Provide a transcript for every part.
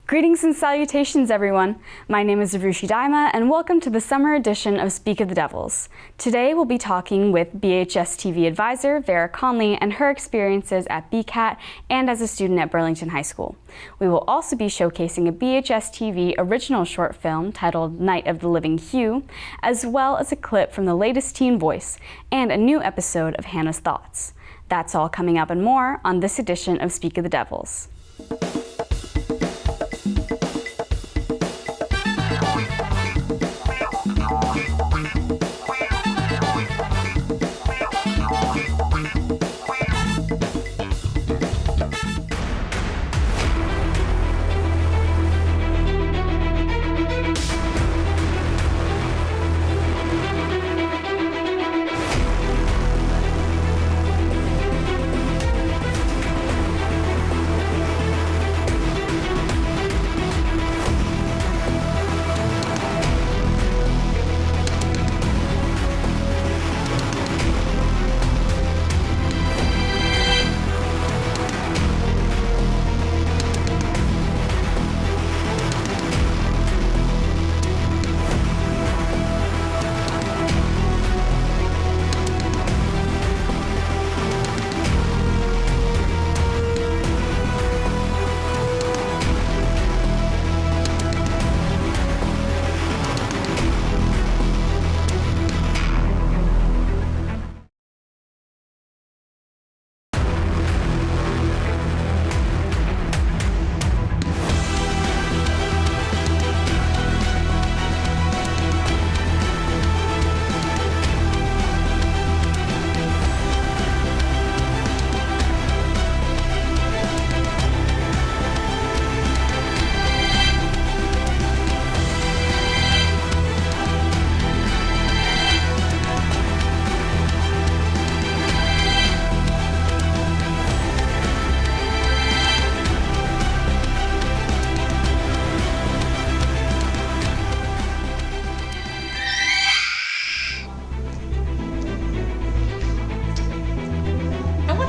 Greetings and salutations, everyone. My name is Aarushi Dayma, and welcome to the summer edition of Speak of the Devils. Today, we'll be talking with BHS TV advisor Vera Connolly and her experiences at BCAT and as a student at Burlington High School. We will also be showcasing a BHS TV original short film titled Night of the Living Hue, as well as a clip from the latest Teen Voice and a new episode of Hannah's Thoughts. That's all coming up and more on this edition of Speak of the Devils.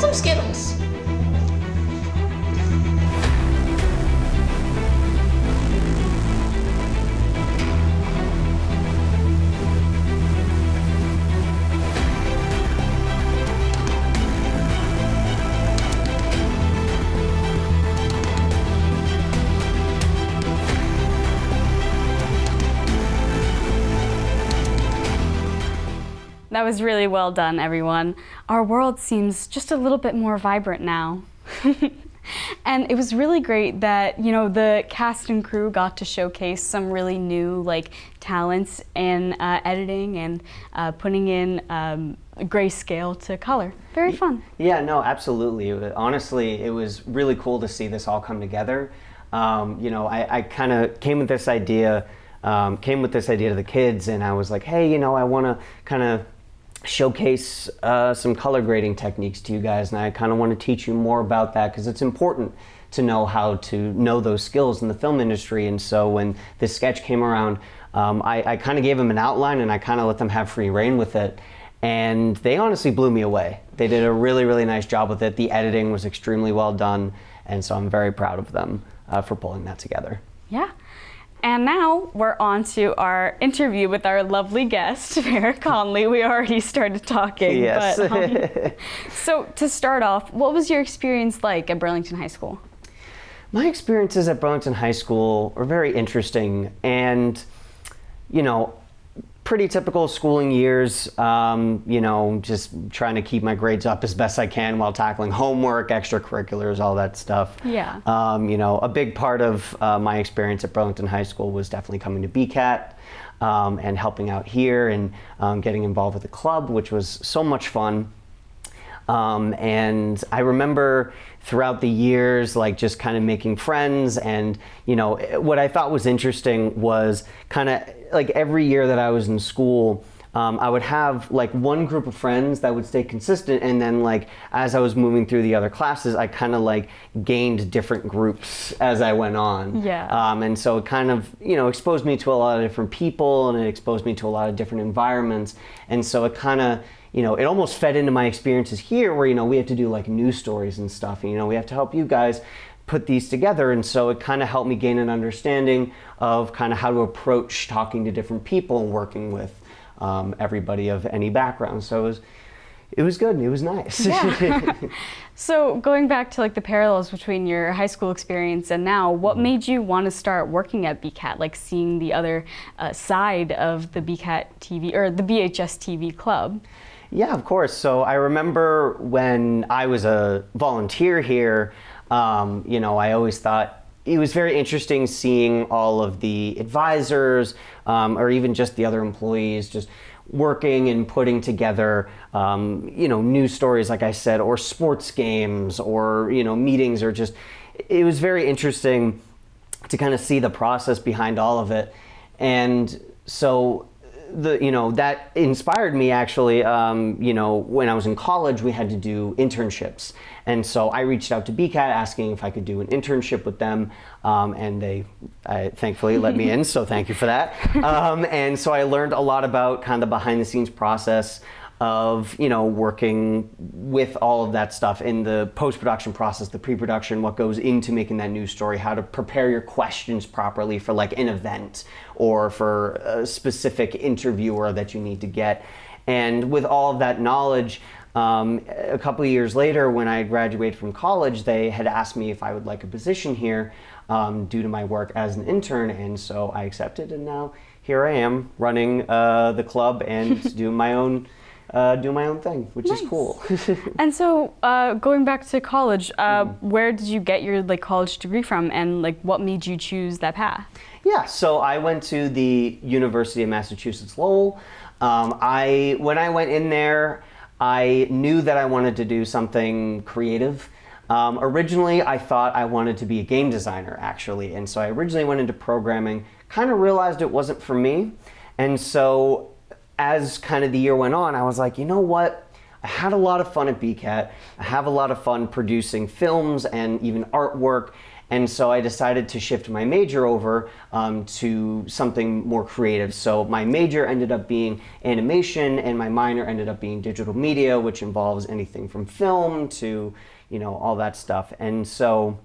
Some Skittles. That was really well done, everyone. Our world seems just a little bit more vibrant now. And it was really great that, the cast and crew got to showcase some really new, talents in editing and putting in grayscale to color. Very fun. Yeah, no, absolutely. Honestly, it was really cool to see this all come together. I kind of came with this idea to the kids, and I was like, hey, I want to kind of showcase some color grading techniques to you guys, and I kind of want to teach you more about that because it's important to know how to know those skills in the film industry. And so when this sketch came around, I kind of gave them an outline and I kind of let them have free reign with it, and they honestly blew me away. They did a really, really nice job with it. The editing was extremely well done, and so I'm very proud of them for pulling that together. Yeah. And now we're on to our interview with our lovely guest, Vera Connolly. We already started talking. Yes. But, so to start off, what was your experience like at Burlington High School? My experiences at Burlington High School were very interesting and, pretty typical schooling years, just trying to keep my grades up as best I can while tackling homework, extracurriculars, all that stuff. Yeah. A big part of my experience at Burlington High School was definitely coming to BCAT and helping out here and getting involved with the club, which was so much fun. And I remember throughout the years, just kind of making friends. And, what I thought was interesting was kind of every year that I was in school, I would have like one group of friends that would stay consistent, and then like as I was moving through the other classes, I kind of like gained different groups as I went on. Yeah. And so it kind of, you know, exposed me to a lot of different people, and it exposed me to a lot of different environments. And so it kind of, you know, it almost fed into my experiences here where, you know, we have to do like news stories and stuff, and, you know, we have to help you guys put these together, and so it kind of helped me gain an understanding of kind of how to approach talking to different people and working with everybody of any background. So it was good and it was nice. Yeah. So going back to like the parallels between your high school experience and now, what made you want to start working at BCAT, like seeing the other side of the BCAT TV or the BHS TV club? Yeah, of course. So I remember when I was a volunteer here, I always thought it was very interesting seeing all of the advisors or even just the other employees just working and putting together, news stories, like I said, or sports games or, meetings, or just, it was very interesting to kind of see the process behind all of it. And so that inspired me actually, when I was in college, we had to do internships. And so I reached out to BCAT asking if I could do an internship with them. And they thankfully let me in, so thank you for that. And so I learned a lot about kind of the behind the scenes process of, working with all of that stuff in the post-production process, the pre-production, what goes into making that news story, how to prepare your questions properly for like an event or for a specific interviewer that you need to get. And with all of that knowledge, a couple of years later when I graduated from college, they had asked me if I would like a position here due to my work as an intern, and so I accepted, and now here I am running the club and doing my own thing, which Nice. is cool. And so going back to college, where did you get your like college degree from, and like what made you choose that path? Yeah, so I went to the University of Massachusetts Lowell. When I went in there, I knew that I wanted to do something creative. Originally, I thought I wanted to be a game designer, actually, and so I originally went into programming, kind of realized it wasn't for me, and so as kind of the year went on, I was like, you know what? I had a lot of fun at BCAT. I have a lot of fun producing films and even artwork. And so I decided to shift my major over to something more creative. So my major ended up being animation and my minor ended up being digital media, which involves anything from film to, all that stuff. And so,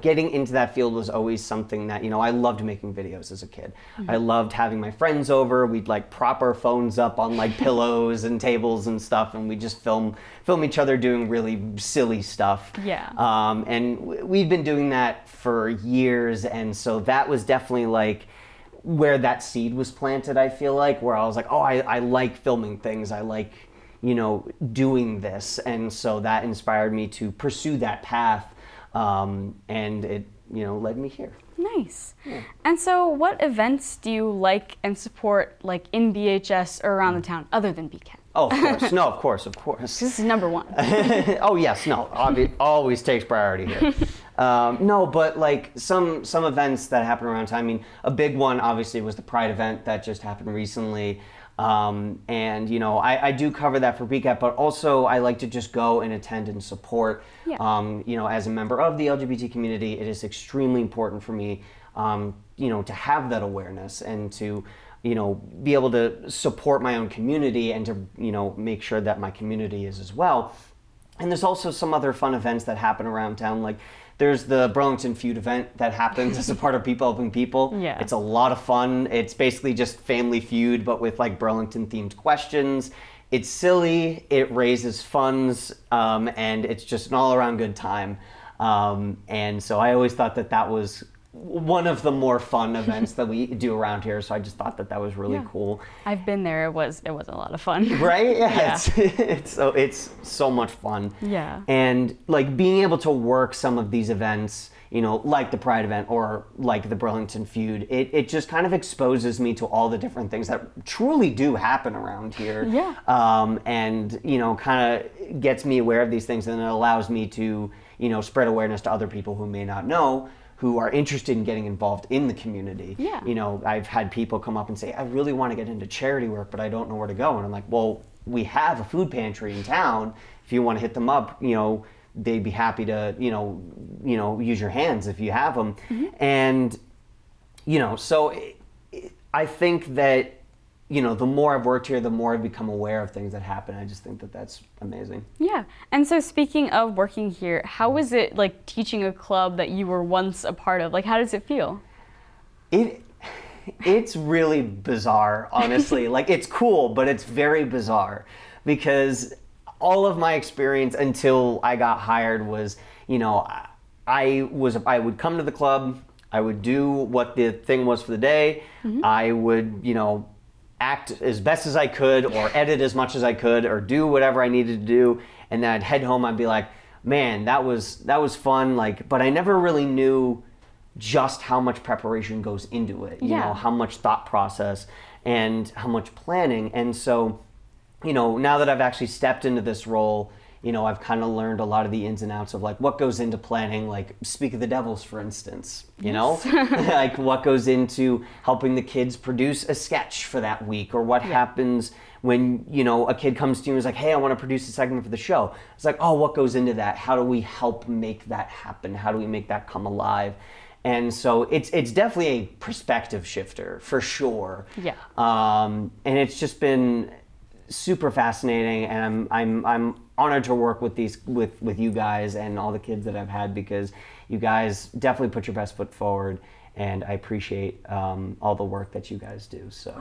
getting into that field was always something that, I loved making videos as a kid. I loved having my friends over. We'd like prop our phones up on like pillows and tables and stuff, and we just film each other doing really silly stuff. Yeah. And we've been doing that for years, and so that was definitely like where that seed was planted, I feel like, where I was like, oh, I like filming things. I like, doing this. And so that inspired me to pursue that path. And it, led me here. Nice. Yeah. And so what events do you like and support like in BHS or around the town other than BCAT? Oh, of course. No, of course. This is number one. Oh, yes. No, always takes priority here. No, but like some events that happen around town. I mean, a big one obviously was the Pride event that just happened recently. And I do cover that for BCAT, but also I like to just go and attend and support. Yeah. As a member of the LGBT community, it is extremely important for me, to have that awareness and to, be able to support my own community and to, make sure that my community is as well. And there's also some other fun events that happen around town, like there's the Burlington Feud event that happens as a part of People Helping People. Yeah. It's a lot of fun. It's basically just Family Feud, but with like Burlington themed questions. It's silly, it raises funds, and it's just an all around good time. And so I always thought that was one of the more fun events that we do around here. So I just thought that was really cool. I've been there. It was a lot of fun. Right? Yeah. It's so much fun. Yeah. And like being able to work some of these events, like the Pride event or like the Burlington Feud, it just kind of exposes me to all the different things that truly do happen around here. Yeah. And, kind of gets me aware of these things, and it allows me to, spread awareness to other people who may not know, who are interested in getting involved in the community. Yeah. I've had people come up and say, I really want to get into charity work, but I don't know where to go. And I'm like, well, we have a food pantry in town. If you want to hit them up, they'd be happy to, use your hands if you have them. Mm-hmm. And, so I think that, the more I've worked here, the more I've become aware of things that happen. I just think that that's amazing. Yeah. And so speaking of working here, how was it like teaching a club that you were once a part of? Like, how does it feel? It's really bizarre, honestly. Like, it's cool, but it's very bizarre because all of my experience until I got hired was, I would come to the club, I would do what the thing was for the day, I would, act as best as I could or edit as much as I could or do whatever I needed to do, and then I'd head home. I'd be like, man, that was fun, but I never really knew just how much preparation goes into it, how much thought process and how much planning. And so, now that I've actually stepped into this role, I've kind of learned a lot of the ins and outs of what goes into planning, Speak of the Devils, for instance, like what goes into helping the kids produce a sketch for that week, or what happens when, a kid comes to you and is like, hey, I want to produce a segment for the show. It's like, oh, what goes into that? How do we help make that happen? How do we make that come alive? And so it's definitely a perspective shifter for sure. Yeah. And it's just been super fascinating, and I'm honored to work with with you guys and all the kids that I've had, because you guys definitely put your best foot forward, and I appreciate all the work that you guys do. So,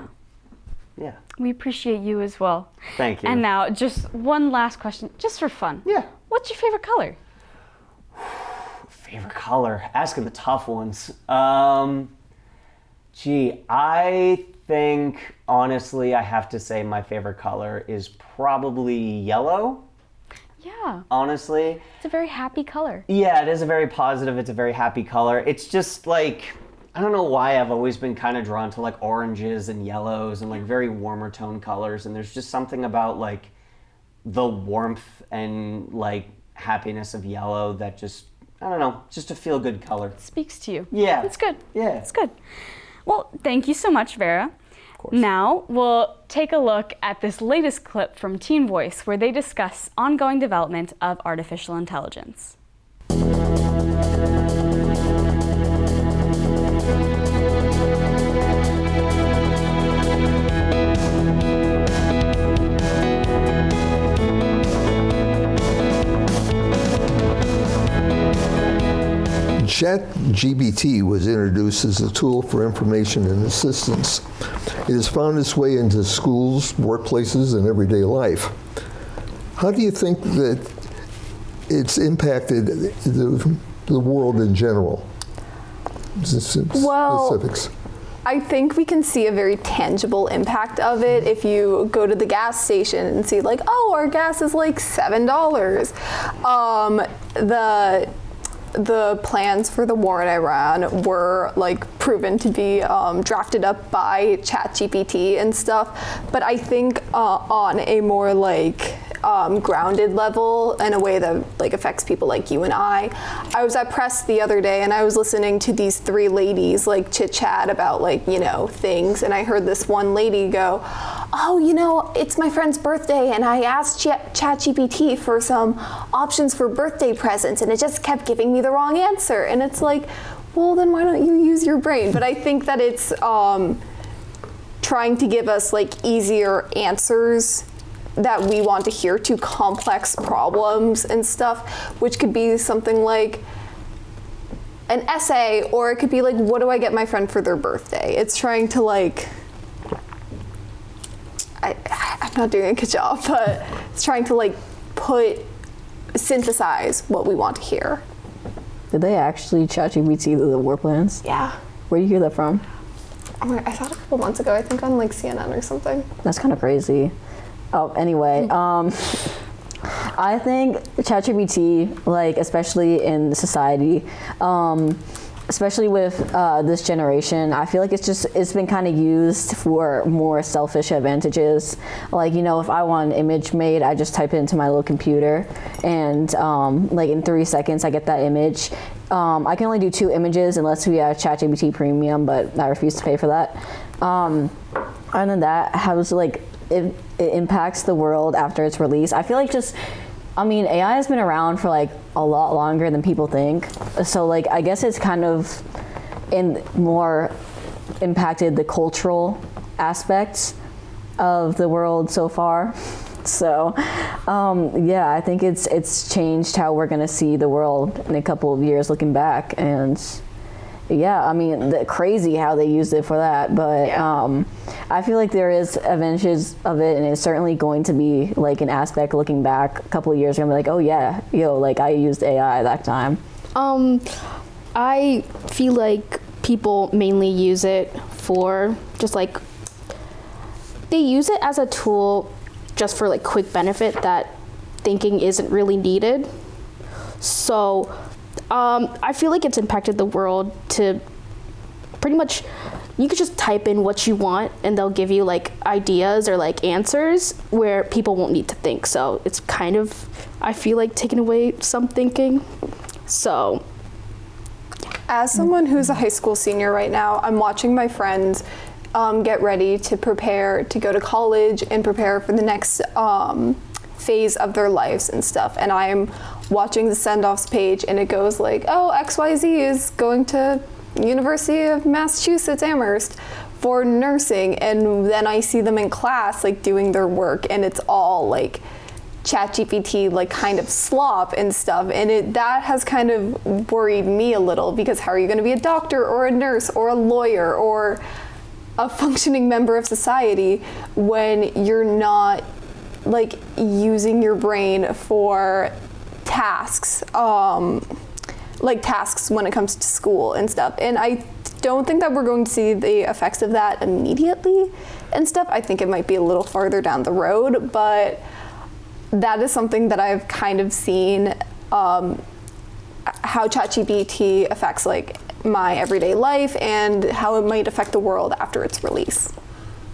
yeah. We appreciate you as well. Thank you. And now, just one last question, just for fun. Yeah. What's your favorite color? Favorite color? Asking the tough ones. I think, honestly, I have to say my favorite color is probably yellow. Yeah. Honestly. It's a very happy color. Yeah, it is a very positive, it's a very happy color. It's just I don't know why I've always been kind of drawn to oranges and yellows and very warmer tone colors. And there's just something about the warmth and happiness of yellow that just, I don't know, just a feel good color. It speaks to you. Yeah. It's good. Yeah. It's good. Well, thank you so much, Vera. Of course. Now we'll take a look at this latest clip from Teen Voice, where they discuss ongoing development of artificial intelligence. ChatGPT was introduced as a tool for information and assistance. It has found its way into schools, workplaces, and everyday life. How do you think that it's impacted the world in general? Specifics. I think we can see a very tangible impact of it if you go to the gas station and see oh, our gas is $7. The plans for the war in Iran were proven to be drafted up by ChatGPT and stuff, but I think on a more grounded level, in a way that affects people like you and I was at press the other day and I was listening to these three ladies chit chat about things, and I heard this one lady go, oh, it's my friend's birthday and I asked ChatGPT for some options for birthday presents and it just kept giving me the wrong answer. And it's well, then why don't you use your brain? But I think that it's trying to give us easier answers that we want to hear to complex problems and stuff, which could be something like an essay, or it could be what do I get my friend for their birthday? It's trying to I'm not doing a good job, but it's trying to synthesize what we want to hear. Did they actually ChatGPT the war plans? Yeah. Where do you hear that from? I saw it a couple months ago, I think on CNN or something. That's kind of crazy. Oh, anyway, I think ChatGPT, especially in society, especially with this generation, I feel like it's been kind of used for more selfish advantages. If I want an image made, I just type it into my little computer, and in 3 seconds I get that image. I can only do 2 images unless we have ChatGPT Premium, but I refuse to pay for that. Other than that, how it impacts the world after its release. I feel AI has been around for a lot longer than people think. So I guess it's kind of more impacted the cultural aspects. of the world so far. So, yeah, I think it's changed how we're going to see the world in a couple of years looking back. And yeah, I mean, crazy how they used it for that. But I feel like there is advantages of it, and it's certainly going to be like an aspect looking back a couple of years. I'm like, oh yeah, like I used AI that time. I feel like people mainly use it for just like, they use it as a tool just for like quick benefit that thinking isn't really needed. So I feel like it's impacted the world to pretty much, you could just type in what you want and they'll give you like ideas or like answers where people won't need to think. So it's kind of, I feel like, taking away some thinking. So as someone who's a high school senior right now, I'm watching my friends get ready to prepare to go to college and prepare for the next phase of their lives and stuff. And I'm watching the send-offs page and it goes like, oh, XYZ is going to University of Massachusetts Amherst for nursing. And then I see them in class like doing their work and it's all like ChatGPT like kind of slop and stuff, and that has kind of worried me a little, because how are you going to be a doctor or a nurse or a lawyer or a functioning member of society when you're not like using your brain for tasks, like tasks when it comes to school and stuff. And I don't think that we're going to see the effects of that immediately and stuff. I think it might be a little farther down the road, but that is something that I've kind of seen, how ChatGPT affects like my everyday life and how it might affect the world after its release.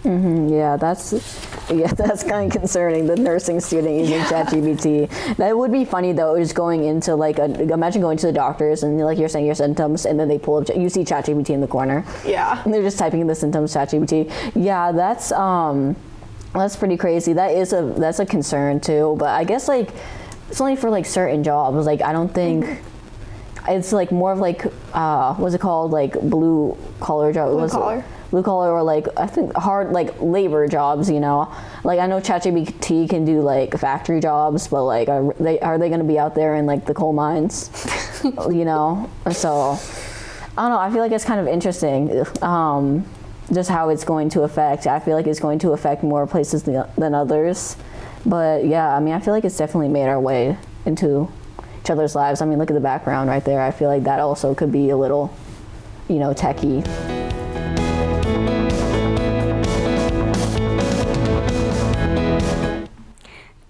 Yeah, that's kind of concerning, the nursing student using ChatGPT. That would be funny though, just going into like, imagine going to the doctors and like you're saying your symptoms and then they pull up, you see ChatGPT in the corner. Yeah. And they're just typing in the symptoms, ChatGPT. Yeah, that's pretty crazy. That's a concern too, but I guess like it's only for like certain jobs. Like I don't think it's like more of like what's it called, like blue collar jobs. Blue collar or like I think hard like labor jobs. You know, like I know ChatGPT can do like factory jobs, but like are they going to be out there in like the coal mines? You know, so I don't know. I feel like it's kind of interesting. Just how it's going to affect. I feel like it's going to affect more places than others. But yeah, I mean, I feel like it's definitely made our way into each other's lives. I mean, look at the background right there. I feel like that also could be a little, techie.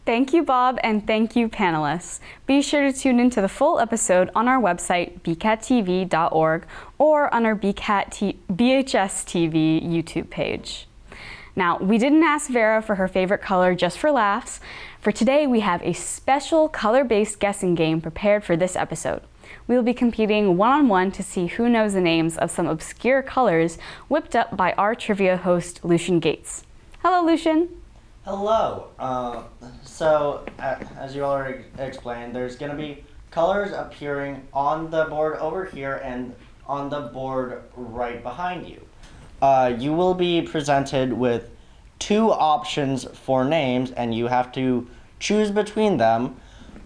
Thank you, Bob, and thank you, panelists. Be sure to tune into the full episode on our website, bcattv.org, or on our BHS TV YouTube page. Now, we didn't ask Vera for her favorite color just for laughs. For today, we have a special color-based guessing game prepared for this episode. We will be competing one-on-one to see who knows the names of some obscure colors whipped up by our trivia host, Lucian Gates. Hello, Lucian. Hello. So, as you already explained, there's going to be colors appearing on the board over here and on the board right behind you. You will be presented with two options for names, and you have to choose between them.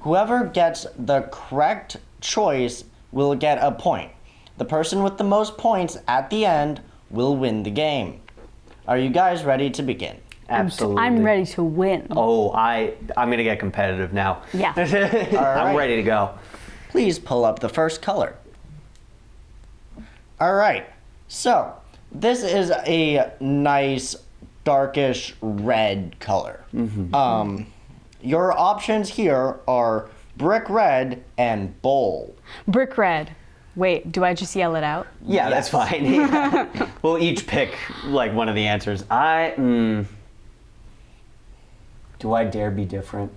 Whoever gets the correct choice will get a point. The person with the most points at the end will win the game. Are you guys ready to begin? Absolutely. I'm ready to win. Oh, I'm going to get competitive now. Yeah. I'm ready to go. Please pull up the first color. All right. So, this is a nice darkish red color. Mm-hmm. Your options here are brick red and bowl. Brick red. Wait, do I just yell it out? Yeah, yes. That's fine. Yeah. We'll each pick like one of the answers. Do I dare be different?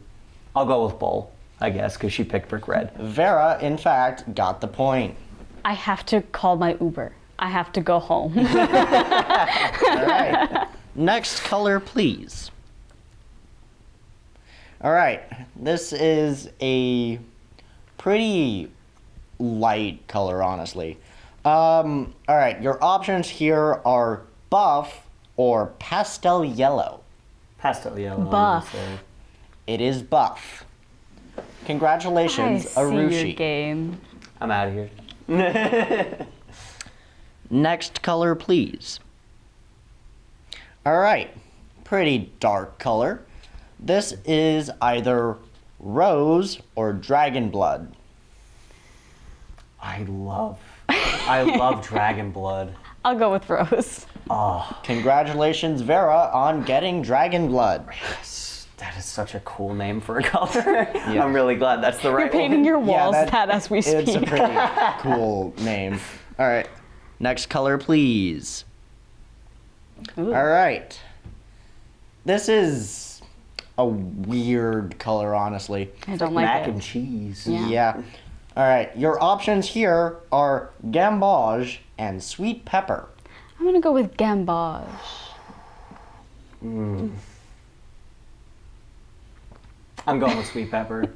I'll go with bowl, I guess, because she picked brick red. Vera, in fact, got the point. I have to call my Uber. I have to go home. All right. Next color, please. All right. This is a pretty light color, honestly. All right. Your options here are buff or pastel yellow. Pastel yellow. Buff. So. It is buff. Congratulations, I see Aarushi. your game. I'm out of here. Next color, please. All right, pretty dark color. This is either rose or dragon blood. I love dragon blood. I'll go with rose. Oh, Congratulations, Vera, on getting dragon blood. that is such a cool name for a color. I'm really glad that's the right You're painting one. your walls that- that as we speak. It's a pretty cool name. All right, next color, please. Ooh. All right. This is a weird color, honestly. I don't like Mac it. and cheese. Yeah. All right, your options here are gamboge and sweet pepper. I'm gonna go with gamboge. I'm going with sweet pepper.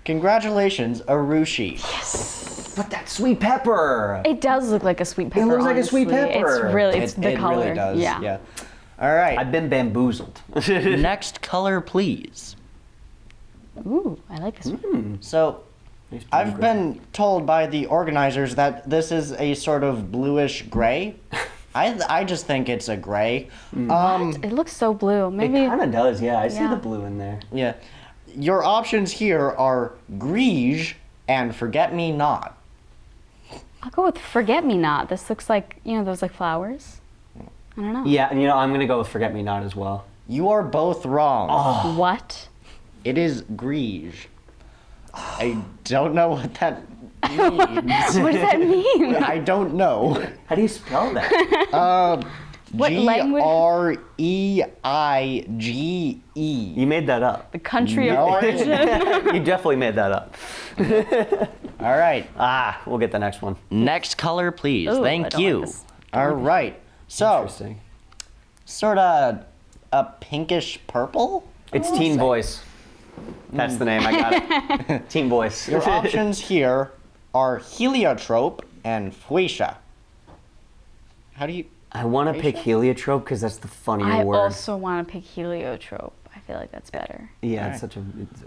Congratulations, Aarushi. But that sweet pepper. It does look like a sweet pepper. looks like a sweet honestly. pepper. It's really, it's the it color. really does. Yeah. All right. I've been bamboozled. Next color, please. Ooh, I like this one. So, I've been told by the organizers that this is a sort of bluish gray. I just think it's a gray. It looks so blue. It Maybe. kind of does, yeah. I see Yeah. the blue in there. Yeah. Your options here are Grige and Forget Me Not. I'll go with forget me not. This looks like, you know, those like flowers. I don't know. Yeah, and I'm gonna go with Forget Me Not as well. You are both wrong. What? It is Grige. I don't know what that means. What does that mean? I don't know. How do you spell that? What language? Greige. You made that up. The country No, of I origin. You definitely made that up. All right. We'll get the next one. Next color, please. Ooh, I Thank don't you. like this. All right. So, Interesting. sort of a pinkish purple. It's Teen Voice. That's the name, I got it. Teen Voice. Your options here are heliotrope and fuchsia. How do you? I want to pick heliotrope because that's the funnier I word. also want to pick heliotrope. I feel like that's better. Yeah, Alright. it's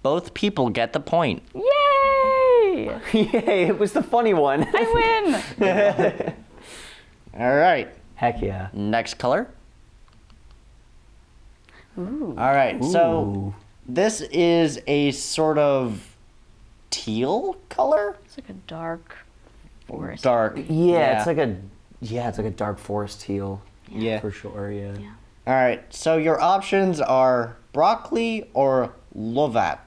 Both people get the point. Yay! Yay, it was the funny one. I win! All right. Heck yeah. Next color. Ooh. All right. So Ooh. this is a sort of teal color. It's like a dark forest. Dark. Yeah, it's like a dark forest teal. Yeah. For sure, yeah. Yeah. All right. So your options are broccoli or lovat.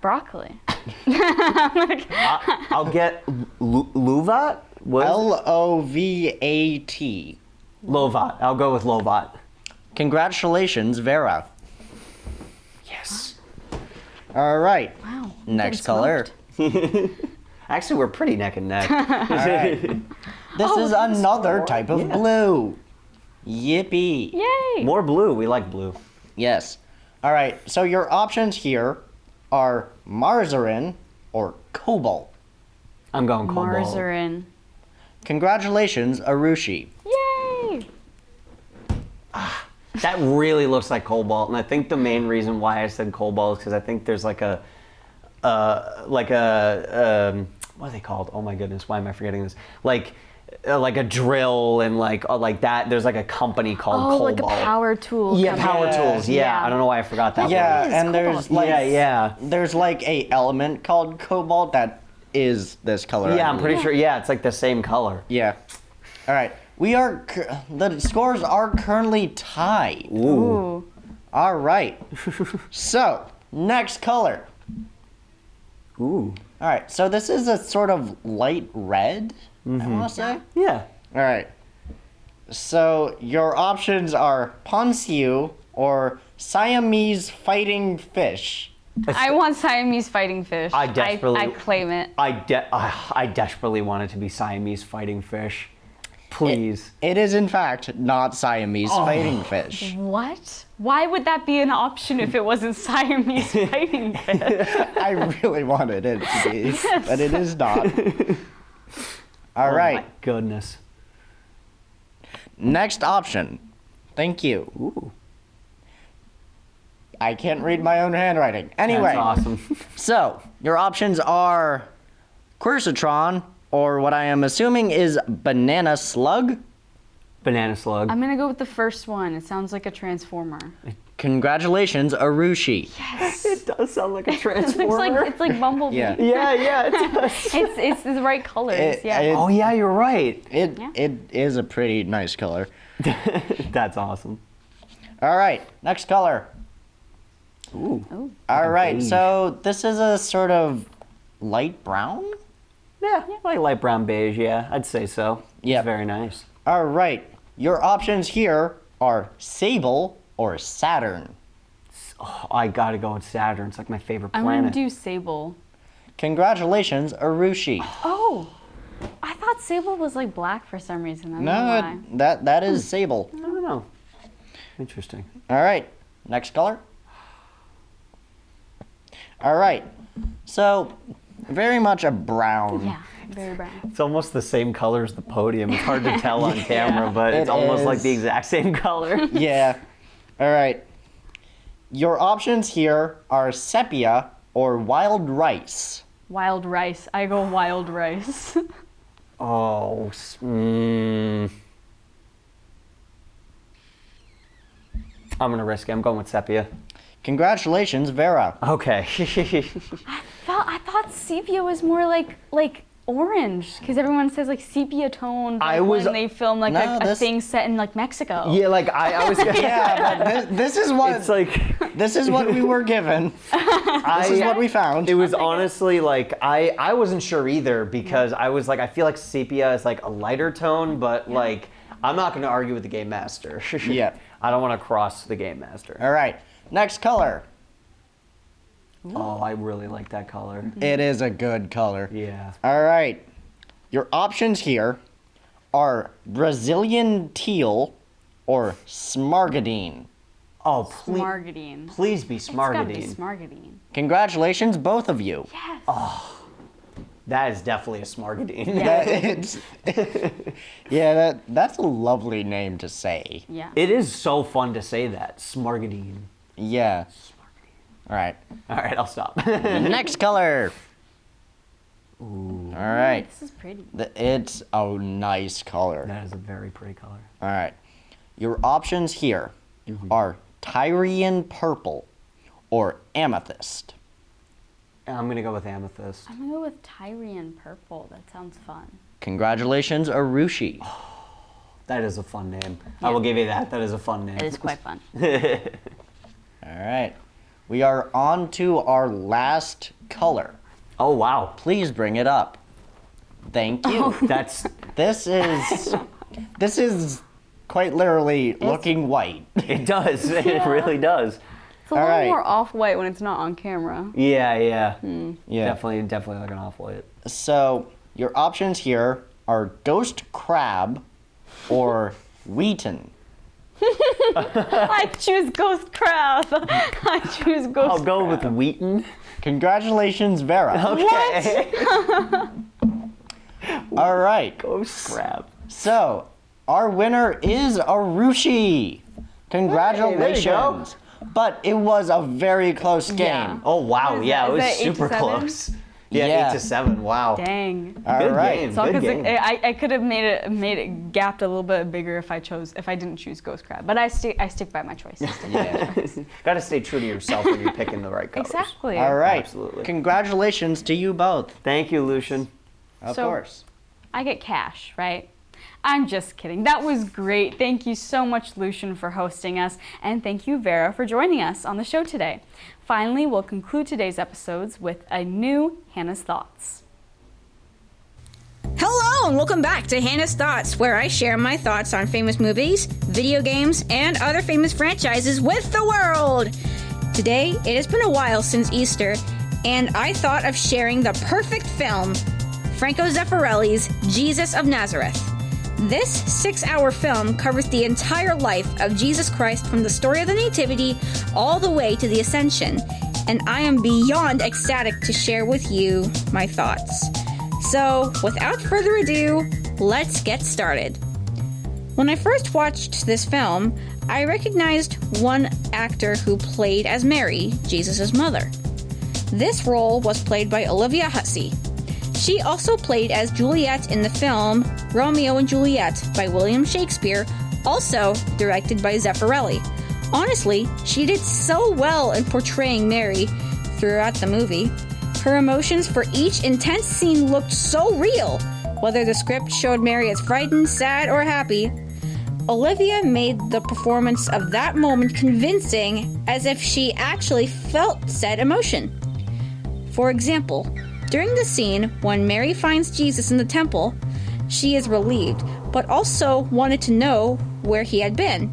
Broccoli. I'll get Luvat? What is it? Lovat. Lovat. I'll go with Lovat. Congratulations, Vera. Yes. All right. Wow. Next Getting color. smoked. Actually, we're pretty neck and neck. All right. This is another type of blue. Yippee. Yay! More blue. We like blue. Yes. All right. So your options here are marzarin or cobalt. I'm going cobalt. Marzarin. Congratulations, Aarushi. Yay! That really looks like cobalt, and I think the main reason why I said cobalt is because I think there's what are they called? Oh my goodness, why am I forgetting this? Like a drill and like that. There's like a company called Oh, Cobalt. like a power tool. Yeah, company. power tools. Yeah. Yeah. I don't know why I forgot that. Yeah, What is and there's cobalt? like Yeah. there's like a element called cobalt that is this color. One. I Yeah, I'm pretty believe. sure. Yeah, it's like the same color. Yeah. All right. The scores are currently tied. Ooh. All right. So, next color. Ooh. All right. So this is a sort of light red, I want to say. Yeah. All right. So your options are Ponsiu or Siamese fighting fish. I want Siamese fighting fish. I desperately- I claim it. I desperately want it to be Siamese fighting fish. Please. It is in fact not Siamese fighting fish. What? Why would that be an option if it wasn't Siamese fighting fish? I really wanted it to be, but it is not. All Oh right. my goodness. Next option. Thank you. Ooh. I can't read my own handwriting. Anyway, That's awesome. so your options are quercitron, or what I am assuming is banana slug. Banana slug. I'm gonna go with the first one. It sounds like a transformer. Congratulations, Aarushi. It does sound like a It's transformer. like Bumblebee. Yeah. Yeah, it does. It's the right colors. yeah. Oh yeah, you're right. It is a pretty nice color. That's awesome. All right, next color. Ooh. All right, beige. so this is a sort of light brown. Yeah, like light brown beige. Yeah, I'd say so. Yeah. It's very nice. All right, your options here are sable or Saturn. Oh, I gotta go with Saturn. It's like my favorite I'm planet. gonna do sable. Congratulations, Aarushi. Oh, I thought sable was like black for some reason. I don't know why. that is sable. I don't know. Interesting. All right, next color. All right, so very much a brown. Yeah, very brown. It's almost the same color as the podium. It's hard to tell on camera, but it's It almost like is. the exact same color. Yeah. All right. Your options here are sepia or wild rice. Wild rice. I go wild rice. Oh. I'm gonna risk it. I'm going with sepia. Congratulations, Vera. Okay. I thought sepia was more like orange because everyone says like sepia tone when they film like No, a this- thing set in like Mexico. Yeah, like I was. Yeah, but this is what It's like this is what we were given. This is what we found. It was honestly like I wasn't sure either because I was like I feel like sepia is like a lighter tone, but like I'm not gonna argue with the game master. Yeah. I don't want to cross the game master. All right. Next color. Oh, I really like that color. It is a good color. Yeah. All right. Your options here are Brazilian teal or smargadine. Oh, please, Smargadine. please be It's gotta be smargadine. smargadine. Congratulations, both of you. Yes. That is definitely a smargadine. That's a lovely name to say. Yeah. It is so fun to say that. Smargadine. Yeah. All right. All right, I'll stop. Next color. All right. This is pretty. It's a nice color. That is a very pretty color. All right. Your options here are Tyrian purple or amethyst. I'm gonna go with amethyst. I'm gonna go with Tyrian purple. That sounds fun. Congratulations, Aarushi. That is a fun name. I will give you that. That is a fun name. It is quite fun. All right. We are on to our last color. Oh wow. Please bring it up. Thank you. That's This is quite literally looking white. it does. It really does. It's a little right. more off-white when it's not on camera. Yeah, yeah. Yeah. Definitely like an off-white. So your options here are ghost crab or Wheaton. I choose ghost crab. I choose ghost I'll go crab. with Wheaton. Congratulations, Vera. Okay. All right. Ghost crab. So our winner is Aarushi. Congratulations. But it was a very close game. Yeah. Oh wow. What is Yeah, that? it was Is that 8 to super 7? close. Yeah, Yeah. 8-7. Wow. Dang. All Good right. game. So Good because game. I could have made it gapped a little bit bigger if I didn't choose ghost crab. But I stick by my choice. Got to stay true to yourself when you're picking the right colors. Exactly. All right. Absolutely. Congratulations to you both. Thank you, Lucian. Of So- course. I get cash, right? I'm just kidding. That was great. Thank you so much, Lucian, for hosting us. And thank you, Vera, for joining us on the show today. Finally, we'll conclude today's episodes with a new Hannah's Thoughts. Hello and welcome back to Hannah's Thoughts, where I share my thoughts on famous movies, video games, and other famous franchises with the world. Today, it has been a while since Easter, and I thought of sharing the perfect film, Franco Zeffirelli's Jesus of Nazareth. This 6-hour film covers the entire life of Jesus Christ from the story of the Nativity all the way to the Ascension, and I am beyond ecstatic to share with you my thoughts. So, without further ado, let's get started. When I first watched this film, I recognized one actor who played as Mary, Jesus' mother. This role was played by Olivia Hussey. She also played as Juliet in the film Romeo and Juliet by William Shakespeare, also directed by Zeffirelli. Honestly, she did so well in portraying Mary throughout the movie. Her emotions for each intense scene looked so real, whether the script showed Mary as frightened, sad, or happy. Olivia made the performance of that moment convincing, as if she actually felt said emotion. For example, during the scene when Mary finds Jesus in the temple, she is relieved, but also wanted to know where he had been.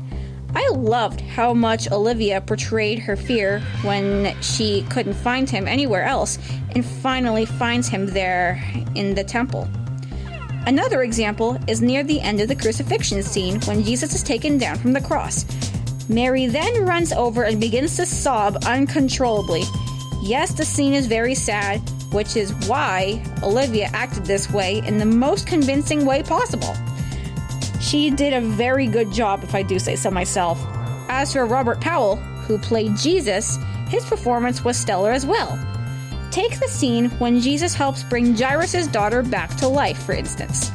I loved how much Olivia portrayed her fear when she couldn't find him anywhere else and finally finds him there in the temple. Another example is near the end of the crucifixion scene when Jesus is taken down from the cross. Mary then runs over and begins to sob uncontrollably. Yes, the scene is very sad, which is why Olivia acted this way in the most convincing way possible. She did a very good job, if I do say so myself. As for Robert Powell, who played Jesus, his performance was stellar as well. Take the scene when Jesus helps bring Jairus' daughter back to life, for instance.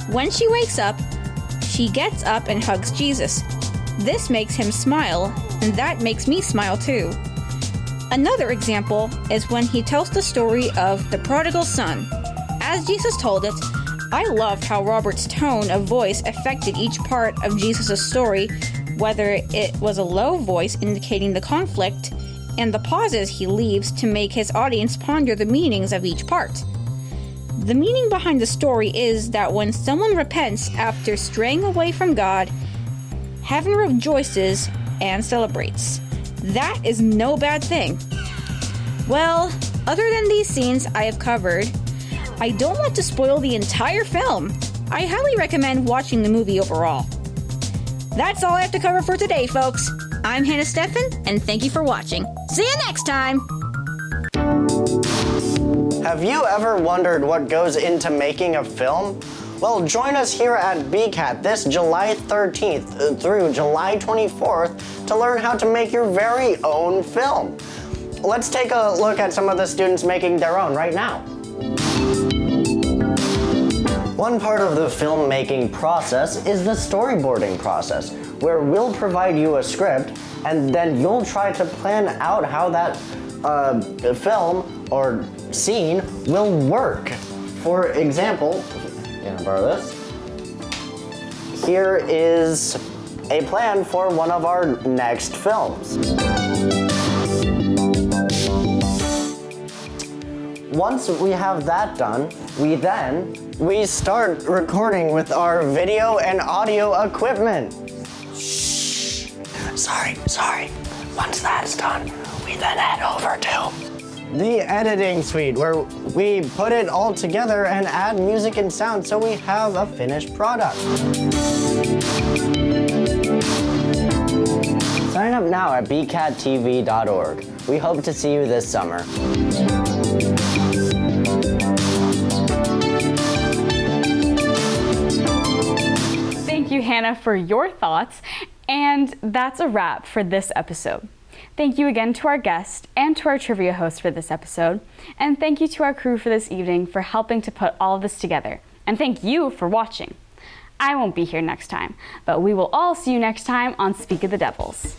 When she wakes up, she gets up and hugs Jesus. This makes him smile, and that makes me smile too. Another example is when he tells the story of the prodigal son. As Jesus told it, I loved how Robert's tone of voice affected each part of Jesus' story, whether it was a low voice indicating the conflict, and the pauses he leaves to make his audience ponder the meanings of each part. The meaning behind the story is that when someone repents after straying away from God, heaven rejoices and celebrates. That is no bad thing. Well, other than these scenes I have covered, I don't want to spoil the entire film. I highly recommend watching the movie overall. That's all I have to cover for today, folks. I'm Hannah Stephan, and thank you for watching. See you next time! Have you ever wondered what goes into making a film? Well, join us here at BCAT this July 13th through July 24th to learn how to make your very own film. Let's take a look at some of the students making their own right now. One part of the filmmaking process is the storyboarding process, where we'll provide you a script and then you'll try to plan out how that film or scene will work. For example, can I borrow this? Here is a plan for one of our next films. Once we have that done, we start recording with our video and audio equipment. Shh. Sorry. Once that's done, we then head over to the editing suite, where we put it all together and add music and sound so we have a finished product. Sign up now at bcattv.org. We hope to see you this summer. Thank you, Hannah, for your thoughts. And that's a wrap for this episode. Thank you again to our guest and to our trivia host for this episode. And thank you to our crew for this evening for helping to put all of this together. And thank you for watching. I won't be here next time, but we will all see you next time on Speak of the Devils.